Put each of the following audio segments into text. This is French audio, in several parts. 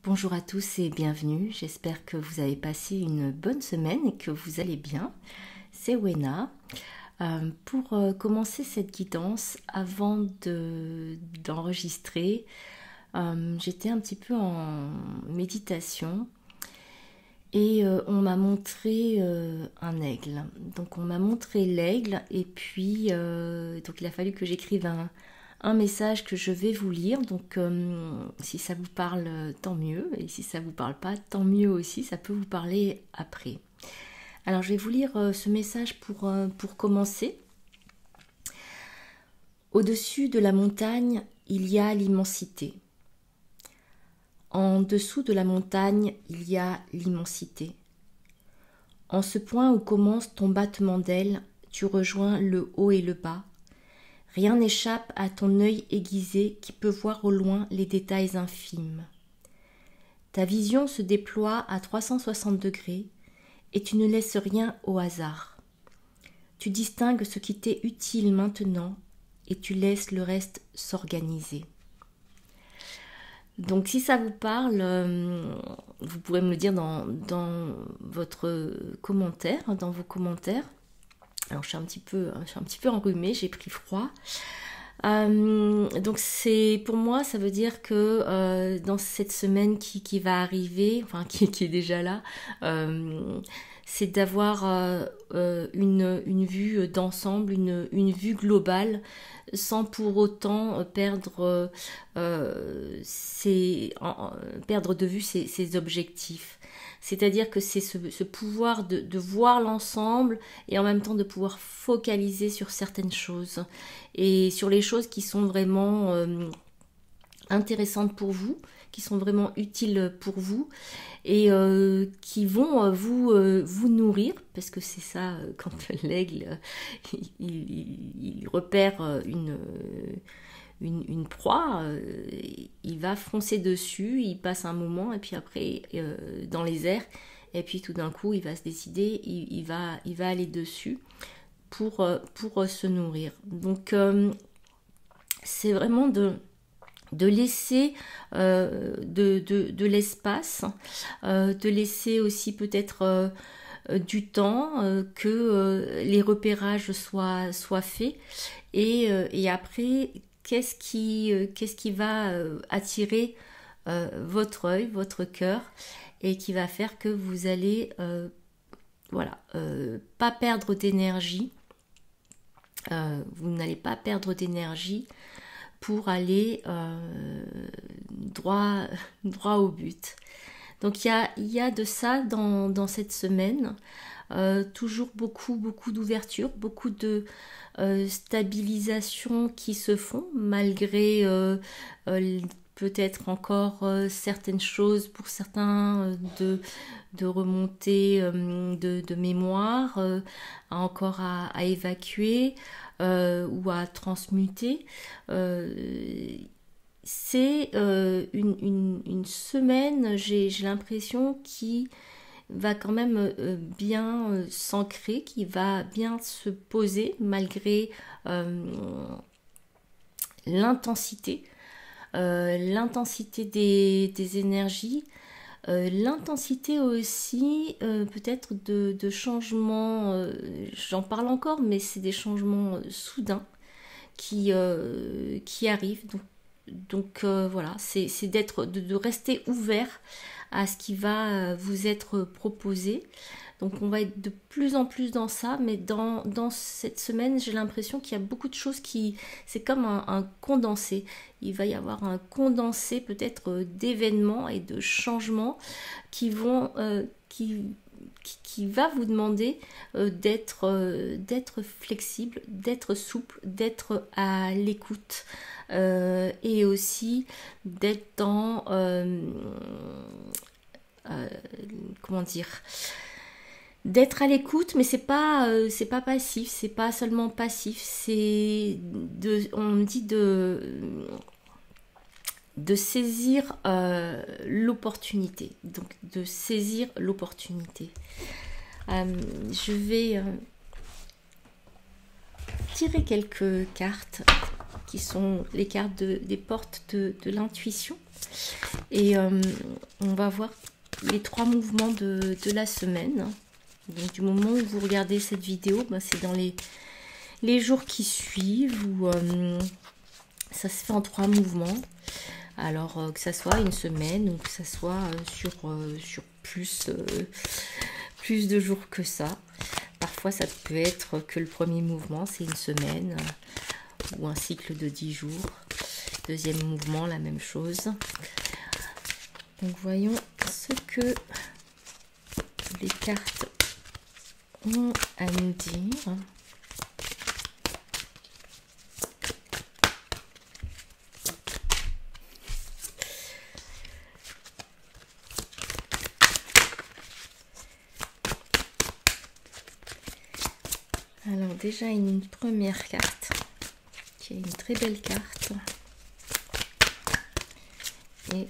Bonjour à tous et bienvenue, j'espère que vous avez passé une bonne semaine et que vous allez bien. C'est Wena. Pour commencer cette guidance, avant d'enregistrer, j'étais un petit peu en méditation et on m'a montré un aigle. Donc on m'a montré l'aigle et puis donc il a fallu que j'écrive un message que je vais vous lire. Donc si ça vous parle, tant mieux. Et si ça vous parle pas, tant mieux aussi. Ça peut vous parler après. Alors je vais vous lire ce message pour commencer. Au-dessus de la montagne, il y a l'immensité. En dessous de la montagne, il y a l'immensité. En ce point où commence ton battement d'ailes, tu rejoins le haut et le bas. Rien n'échappe à ton œil aiguisé qui peut voir au loin les détails infimes. Ta vision se déploie à 360 degrés et tu ne laisses rien au hasard. Tu distingues ce qui t'est utile maintenant et tu laisses le reste s'organiser. Donc si ça vous parle, vous pourrez me le dire dans votre commentaire, dans vos commentaires. Alors je suis un petit peu enrhumée, j'ai pris froid. Donc c'est pour moi, ça veut dire que dans cette semaine qui va arriver, enfin qui est déjà là, c'est d'avoir une vue d'ensemble, une vue globale, sans pour autant perdre de vue ses objectifs. C'est-à-dire que c'est ce pouvoir de voir l'ensemble et en même temps de pouvoir focaliser sur certaines choses et sur les choses qui sont vraiment intéressantes pour vous, qui sont vraiment utiles pour vous et qui vont vous nourrir, parce que c'est ça, quand l'aigle il repère une proie, il va foncer dessus, il passe un moment et puis après dans les airs, et puis tout d'un coup il va se décider, il va aller dessus pour se nourrir. Donc c'est vraiment de laisser de l'espace, de laisser aussi peut-être du temps, que les repérages soient faits et après qu'est-ce qui va attirer votre œil, votre cœur et qui va faire que vous allez pas perdre d'énergie, vous n'allez pas perdre d'énergie pour aller droit au but. Donc il y a de ça dans cette semaine, toujours beaucoup d'ouverture, beaucoup de stabilisation qui se font malgré peut-être encore certaines choses pour certains de remontée de mémoire encore à évacuer ou à transmuter. C'est une semaine, j'ai l'impression, qui va quand même bien s'ancrer, qui va bien se poser malgré l'intensité des énergies, l'intensité aussi peut-être de changements, j'en parle encore, mais c'est des changements soudains qui arrivent. Donc voilà, c'est de rester ouvert à ce qui va vous être proposé. Donc on va être de plus en plus dans ça, mais dans cette semaine, j'ai l'impression qu'il y a beaucoup de choses c'est comme un condensé. Il va y avoir un condensé peut-être d'événements et de changements qui va vous demander d'être flexible, d'être souple, d'être à l'écoute et aussi d'être dans comment dire, d'être à l'écoute, mais c'est pas passif, c'est pas seulement passif, on me dit de saisir l'opportunité, donc de saisir l'opportunité. Je vais tirer quelques cartes qui sont les cartes des portes de l'intuition. Et on va voir les 3 mouvements de la semaine. Donc du moment où vous regardez cette vidéo, ben, c'est dans les jours qui suivent où ça se fait en 3 mouvements. Alors que ça soit une semaine ou que ça soit sur plus de jours que ça. Parfois ça peut être que le premier mouvement c'est une semaine ou un cycle de 10 jours. Deuxième mouvement, la même chose. Donc voyons ce que les cartes ont à nous dire. Alors déjà une première carte qui est une très belle carte et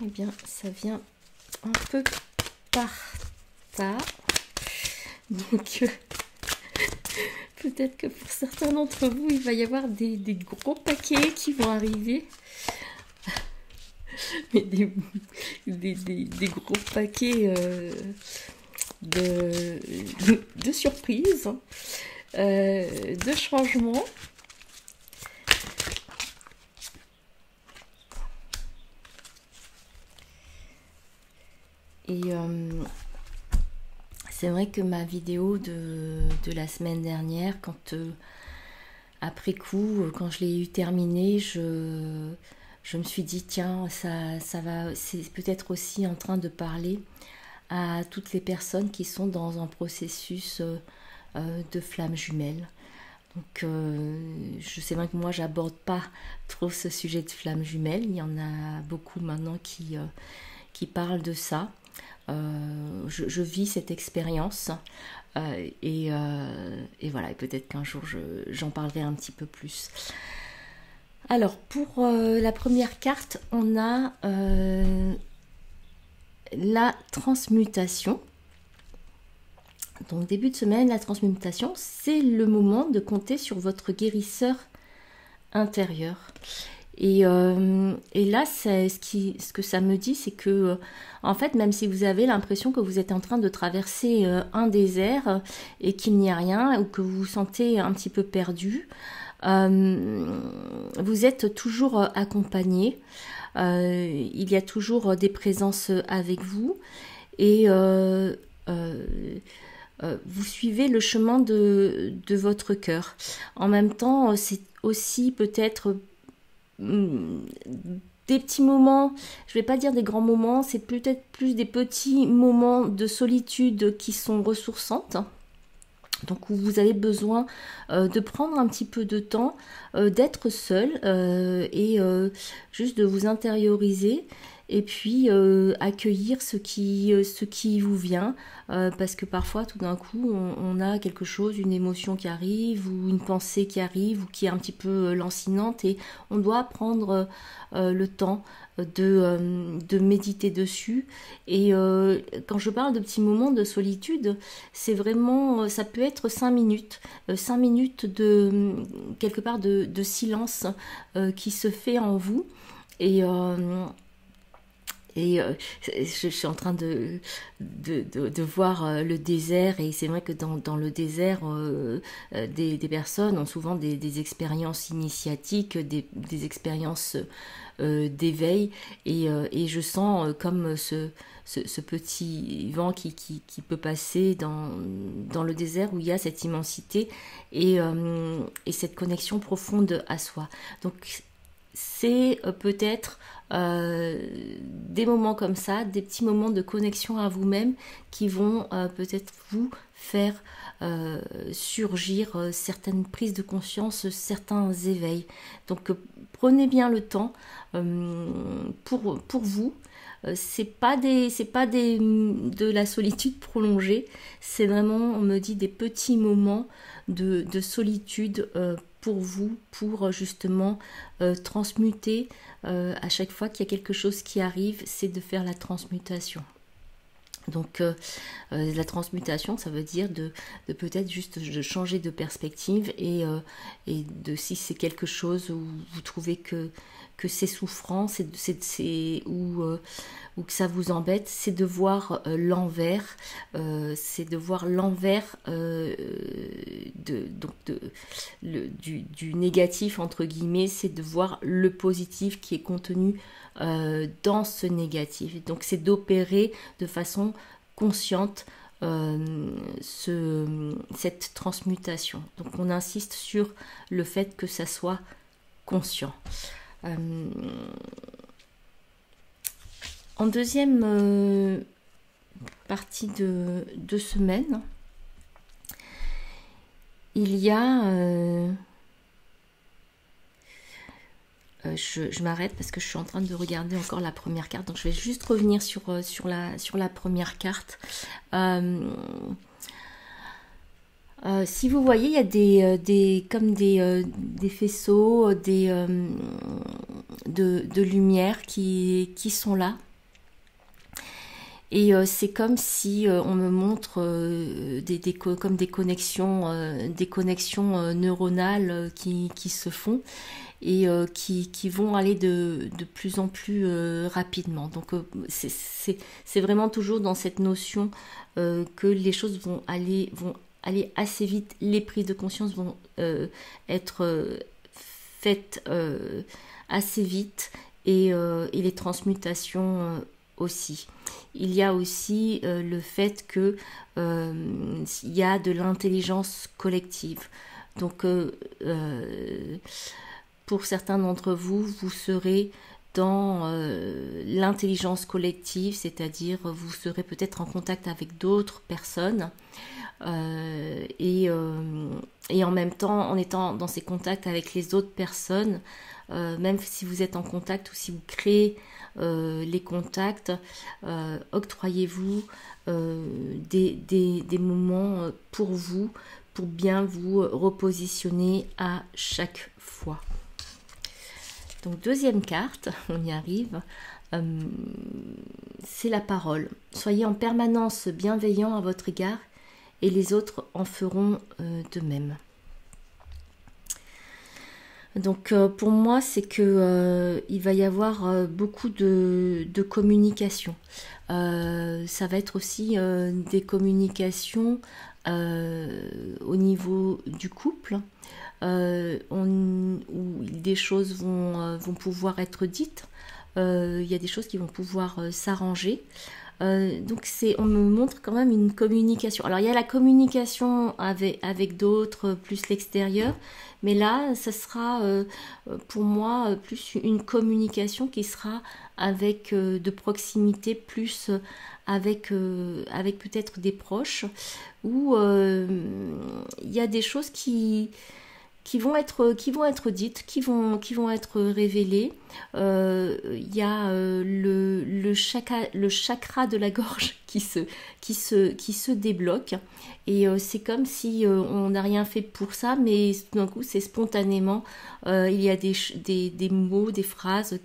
eh bien ça vient un peu par tas, donc peut-être que pour certains d'entre vous il va y avoir des gros paquets qui vont arriver. Mais des gros paquets de surprises, de changements. Et c'est vrai que ma vidéo de la semaine dernière, quand après coup, quand je l'ai eu terminée, je me suis dit tiens, ça va, c'est peut-être aussi en train de parler à toutes les personnes qui sont dans un processus de flamme jumelle. Donc je sais bien que moi j'aborde pas trop ce sujet de flamme jumelle, il y en a beaucoup maintenant qui parlent de ça. Je vis cette expérience et voilà, et peut-être qu'un jour j'en parlerai un petit peu plus. Alors pour la première carte, on a la transmutation. Donc début de semaine, la transmutation, c'est le moment de compter sur votre guérisseur intérieur. Et là, ce que ça me dit, c'est que, en fait, même si vous avez l'impression que vous êtes en train de traverser un désert et qu'il n'y a rien, ou que vous vous sentez un petit peu perdu, vous êtes toujours accompagné. Il y a toujours des présences avec vous. Et vous suivez le chemin de votre cœur. En même temps, c'est aussi peut-être des petits moments, je vais pas dire des grands moments, c'est peut-être plus des petits moments de solitude qui sont ressourçantes. Donc où vous avez besoin de prendre un petit peu de temps, d'être seul et juste de vous intérioriser et puis accueillir ce qui vous vient, parce que parfois tout d'un coup on a quelque chose, une émotion qui arrive ou une pensée qui arrive ou qui est un petit peu lancinante et on doit prendre le temps de méditer dessus. Et quand je parle de petits moments de solitude, c'est vraiment, ça peut être 5 minutes, 5 minutes de quelque part de silence qui se fait en vous. Et je suis en train de voir le désert, et c'est vrai que dans le désert, des personnes ont souvent des expériences initiatiques, des expériences d'éveil, et je sens comme ce petit vent qui peut passer dans le désert où il y a cette immensité et cette connexion profonde à soi. Donc c'est peut-être des moments comme ça, des petits moments de connexion à vous-même qui vont peut-être vous faire surgir certaines prises de conscience, certains éveils. Donc prenez bien le temps pour vous. C'est pas de la solitude prolongée, c'est vraiment, on me dit, des petits moments de solitude pour vous, pour justement transmuter. À chaque fois qu'il y a quelque chose qui arrive, c'est de faire la transmutation. Donc la transmutation, ça veut dire de peut-être juste de changer de perspective et de, si c'est quelque chose où vous trouvez que c'est souffrant, ou que ça vous embête, c'est de voir l'envers, du négatif entre guillemets, c'est de voir le positif qui est contenu dans ce négatif. Donc c'est d'opérer de façon consciente cette transmutation. Donc on insiste sur le fait que ça soit conscient. En deuxième partie de semaine, il y a... je m'arrête parce que je suis en train de regarder encore la première carte. Donc je vais juste revenir sur la première carte. Si vous voyez, il y a des faisceaux de lumière qui sont là. Et c'est comme si on me montre comme des connexions neuronales qui se font et qui vont aller de plus en plus rapidement. Donc c'est vraiment toujours dans cette notion que les choses vont aller assez vite, les prises de conscience vont être faites assez vite et les transmutations aussi. Il y a aussi le fait que il y a de l'intelligence collective. Donc pour certains d'entre vous, vous serez dans l'intelligence collective, c'est-à-dire vous serez peut-être en contact avec d'autres personnes et en même temps, en étant dans ces contacts avec les autres personnes, même si vous êtes en contact ou si vous créez les contacts, octroyez-vous des moments pour vous, pour bien vous repositionner à chaque fois. Donc deuxième carte, on y arrive, c'est la parole. Soyez en permanence bienveillant à votre égard et les autres en feront de même. Donc pour moi, c'est que il va y avoir beaucoup de communication. Ça va être aussi des communications au niveau du couple, où des choses vont pouvoir être dites. Il y a des choses qui vont pouvoir s'arranger. Donc on me montre quand même une communication. Alors il y a la communication avec d'autres, plus l'extérieur, mais là ça sera pour moi plus une communication qui sera avec de proximité, plus avec peut-être des proches, où il y a des choses qui vont être dites, qui vont être révélées. Il y a le chakra de la gorge qui se débloque, et c'est comme si on n'a rien fait pour ça, mais tout d'un coup c'est spontanément, il y a des mots, des phrases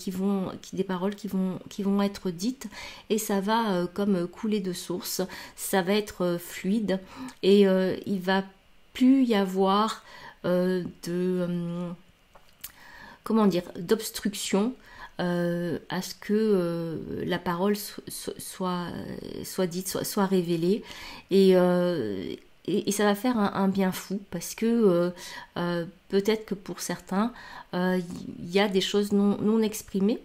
des paroles qui vont être dites, et ça va comme couler de source, ça va être fluide, et il va plus y avoir d'obstruction à ce que la parole soit dite, soit révélée, et ça va faire un bien fou, parce que peut-être que pour certains il y a des choses non exprimées,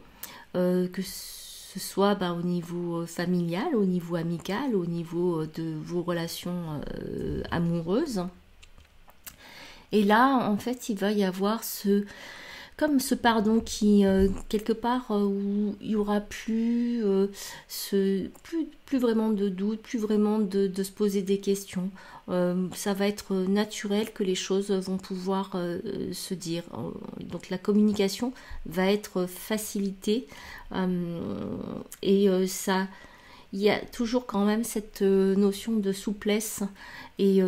que ce soit au niveau familial, au niveau amical, au niveau de vos relations amoureuses. Et là, en fait, il va y avoir ce pardon qui, quelque part, où il n'y aura plus vraiment de doute, plus vraiment de se poser des questions. Ça va être naturel que les choses vont pouvoir se dire. Donc la communication va être facilitée, et ça... Il y a toujours quand même cette notion de souplesse et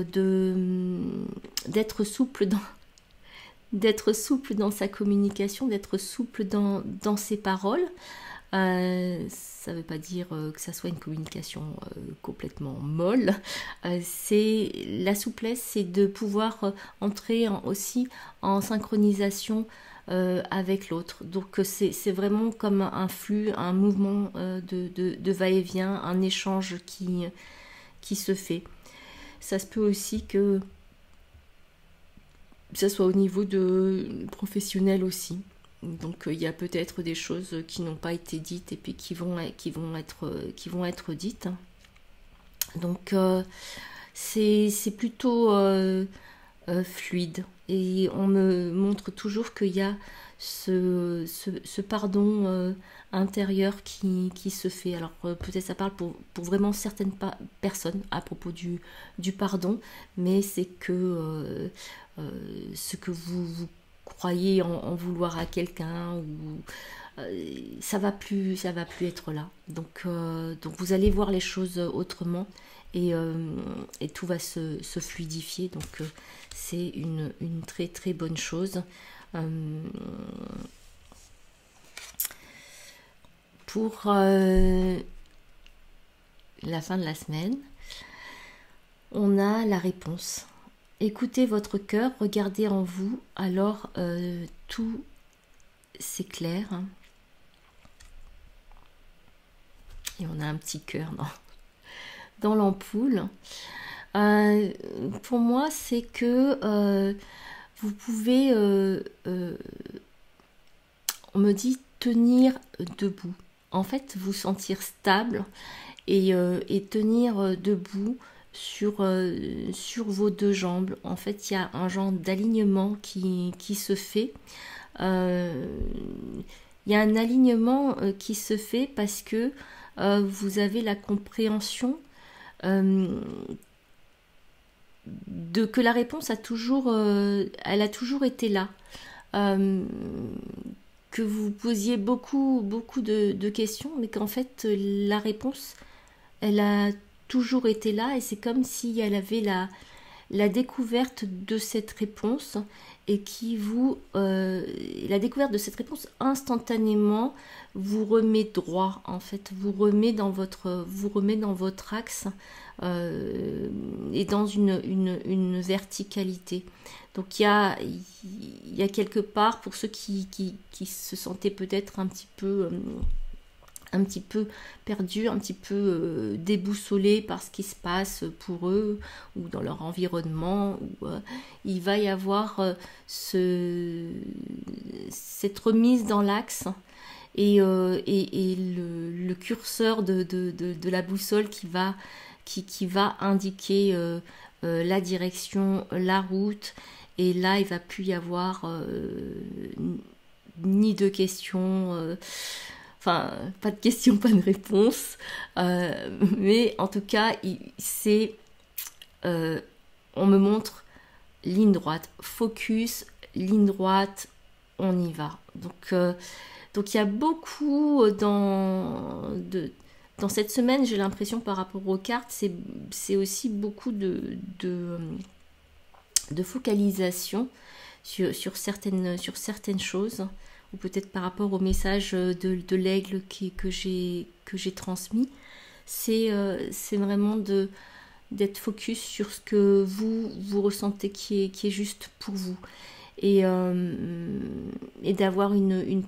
d'être souple dans sa communication, d'être souple dans ses paroles. Ça ne veut pas dire que ça soit une communication complètement molle. C'est la souplesse, c'est de pouvoir entrer aussi en synchronisation avec l'autre. Donc c'est vraiment comme un flux, un mouvement de va-et-vient, un échange qui se fait. Ça se peut aussi que ça soit au niveau professionnel aussi. Donc il y a peut-être des choses qui n'ont pas été dites et puis qui vont être dites. Donc c'est plutôt fluide. Et on me montre toujours qu'il y a ce pardon intérieur qui se fait. Alors peut-être ça parle pour vraiment certaines personnes à propos du pardon, mais c'est que ce que vous croyez en vouloir à quelqu'un, ou ça va plus être là. Donc vous allez voir les choses autrement, et tout va se fluidifier. Donc c'est une très très bonne chose. Pour la fin de la semaine, on a la réponse. Écoutez votre cœur, regardez en vous, alors tout s'éclaire. Et on a un petit cœur dans l'ampoule. Pour moi, c'est que vous pouvez, on me dit, tenir debout. En fait, vous sentir stable et tenir debout sur vos deux jambes. En fait, il y a un genre d'alignement qui se fait. Il y a un alignement qui se fait parce que vous avez la compréhension que la réponse elle a toujours été là. Que vous posiez beaucoup de questions, mais qu'en fait la réponse elle a toujours été là, et c'est comme si elle avait la découverte de cette réponse, et qui la découverte de cette réponse instantanément vous remet droit, en fait, vous remet dans votre axe, et dans une verticalité. Donc il y a quelque part, pour ceux qui se sentaient peut-être un petit peu perdus, un petit peu déboussolés par ce qui se passe pour eux ou dans leur environnement, où il va y avoir cette remise dans l'axe, et le curseur de la boussole qui va indiquer la direction, la route. Et là, il ne va plus y avoir ni de questions, enfin, pas de questions, pas de réponses, mais en tout cas, on me montre ligne droite, focus, ligne droite, on y va. Donc il y a beaucoup dans cette semaine, j'ai l'impression, par rapport aux cartes, c'est aussi beaucoup de focalisation sur certaines choses, ou peut-être par rapport au message de l'aigle que j'ai transmis. C'est vraiment d'être focus sur ce que vous ressentez qui est juste pour vous, et d'avoir une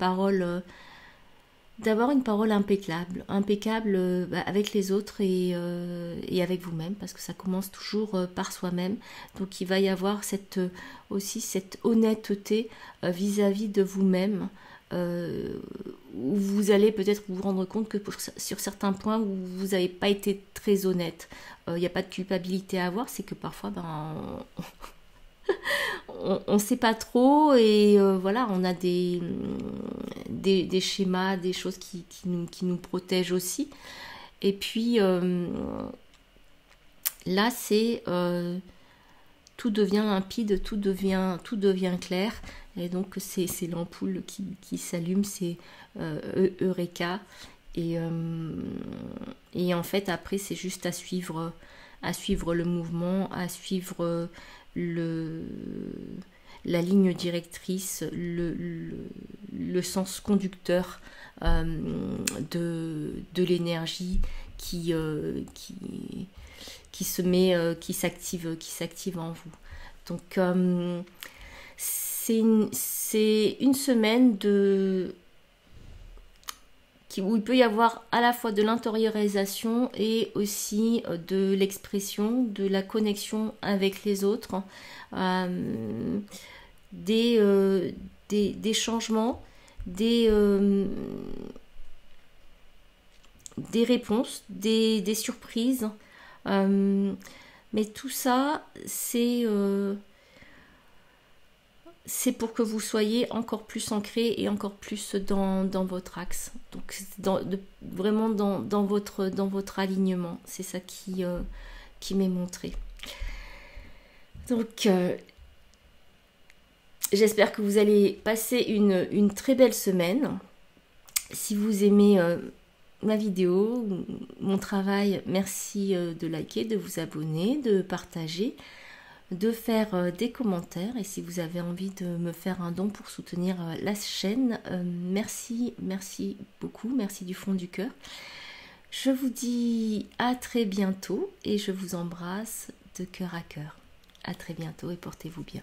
parole impeccable avec les autres, et avec vous-même, parce que ça commence toujours par soi-même. Donc il va y avoir aussi cette honnêteté vis-à-vis de vous-même, où vous allez peut-être vous rendre compte que sur certains points où vous n'avez pas été très honnête. Il n'y a pas de culpabilité à avoir, c'est que parfois on ne sait pas trop, et voilà, on a des schémas, des choses qui nous protègent aussi. Et puis là, c'est tout devient limpide, tout devient clair, et donc c'est l'ampoule qui s'allume, c'est Eureka, et en fait après c'est juste à suivre le mouvement, à suivre la ligne directrice, le sens conducteur de l'énergie qui s'active en vous. Donc c'est une semaine où il peut y avoir à la fois de l'intériorisation et aussi de l'expression, de la connexion avec les autres, des changements, des réponses, des surprises. Mais tout ça, c'est pour que vous soyez encore plus ancré et encore plus dans votre axe. Donc vraiment dans votre alignement. C'est ça qui m'est montré. Donc j'espère que vous allez passer une très belle semaine. Si vous aimez ma vidéo, mon travail, merci de liker, de vous abonner, de partager, de faire des commentaires, et si vous avez envie de me faire un don pour soutenir la chaîne, merci beaucoup, merci du fond du cœur. Je vous dis à très bientôt et je vous embrasse de cœur à cœur. À très bientôt et portez-vous bien.